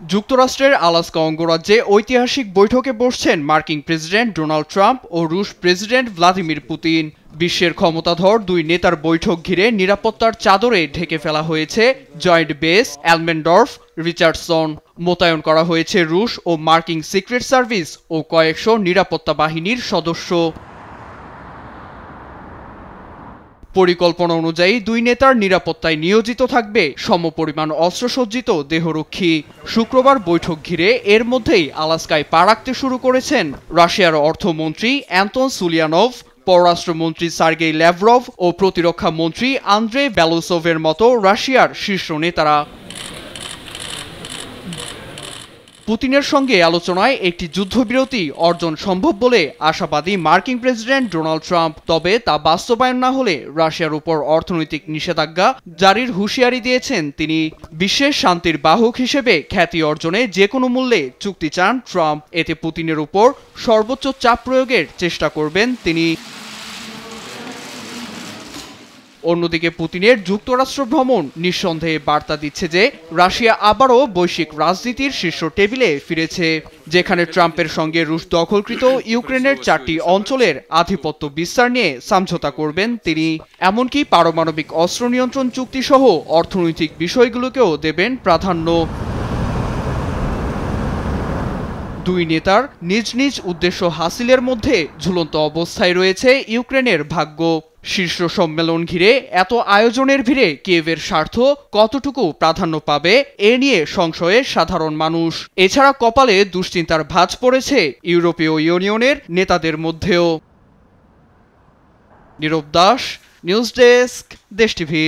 যুক্তরাষ্ট্রের আলাস্কা অঙ্গরাজ্যে ঐতিহাসিক বৈঠকে বসছেন মার্কিন প্রেসিডেন্ট ডোনাল্ড ট্রাম্প ও রুশ প্রেসিডেন্ট ভ্লাদিমির পুতিন। বিশ্বের ক্ষমতাধর দুই নেতার বৈঠক ঘিরে নিরাপত্তার চাদরে ঢেকে ফেলা হয়েছে জয়েন্ট বেস অ্যালমেন্ডর্ফ রিচার্ডসন। মোতায়েন করা হয়েছে রুশ ও মার্কিন সিক্রেট সার্ভিস ও কয়েকশো নিরাপত্তা বাহিনীর সদস্য। পরিকল্পনা অনুযায়ী দুই নেতার নিরাপত্তায় নিয়োজিত থাকবে সমপরিমাণ অস্ত্রসজ্জিত দেহরক্ষী। শুক্রবার বৈঠক ঘিরে এর মধ্যেই আলাস্কায় পা রাখতে শুরু করেছেন রাশিয়ার অর্থমন্ত্রী অ্যান্তন সুলিয়ানভ, পররাষ্ট্রমন্ত্রী সার্গেই ল্যাভরভ ও প্রতিরক্ষা মন্ত্রী আন্দ্রে বেলোসোভের মতো রাশিয়ার শীর্ষ নেতারা। পুতিনের সঙ্গে আলোচনায় একটি যুদ্ধবিরতি অর্জন সম্ভব বলে আশাবাদী মার্কিন প্রেসিডেন্ট ডোনাল্ড ট্রাম্প। তবে তা বাস্তবায়ন না হলে রাশিয়ার উপর অর্থনৈতিক নিষেধাজ্ঞা জারির হুঁশিয়ারি দিয়েছেন তিনি। বিশ্বের শান্তির বাহক হিসেবে খ্যাতি অর্জনে যে কোনো মূল্যে চুক্তি চান ট্রাম্প। এতে পুতিনের উপর সর্বোচ্চ চাপ প্রয়োগের চেষ্টা করবেন তিনি। অন্যদিকে পুতিনের যুক্তরাষ্ট্র ভ্রমণ নিঃসন্দেহে বার্তা দিচ্ছে যে রাশিয়া আবারও বৈশ্বিক রাজনীতির শীর্ষ টেবিলে ফিরেছে, যেখানে ট্রাম্পের সঙ্গে রুশ দখলকৃত ইউক্রেনের 4টি অঞ্চলের আধিপত্য বিস্তার নিয়ে সমঝোতা করবেন তিনি। এমনকি পারমাণবিক অস্ত্র নিয়ন্ত্রণ চুক্তি সহ অর্থনৈতিক বিষয়গুলোকেও দেবেন প্রাধান্য। দুই নেতার নিজ নিজ উদ্দেশ্য হাসিলের মধ্যে ঝুলন্ত অবস্থায় রয়েছে ইউক্রেনের ভাগ্য। শীর্ষ সম্মেলন ঘিরে এত আয়োজনের ভিড়ে কিয়েভের স্বার্থ কতটুকু প্রাধান্য পাবে এ নিয়ে সংশয়ে সাধারণ মানুষ। এছাড়া কপালে দুশ্চিন্তার ভাঁজ পড়েছে ইউরোপীয় ইউনিয়নের নেতাদের মধ্যেও। নীরব দাস, নিউজ ডেস্ক, দেশ টিভি।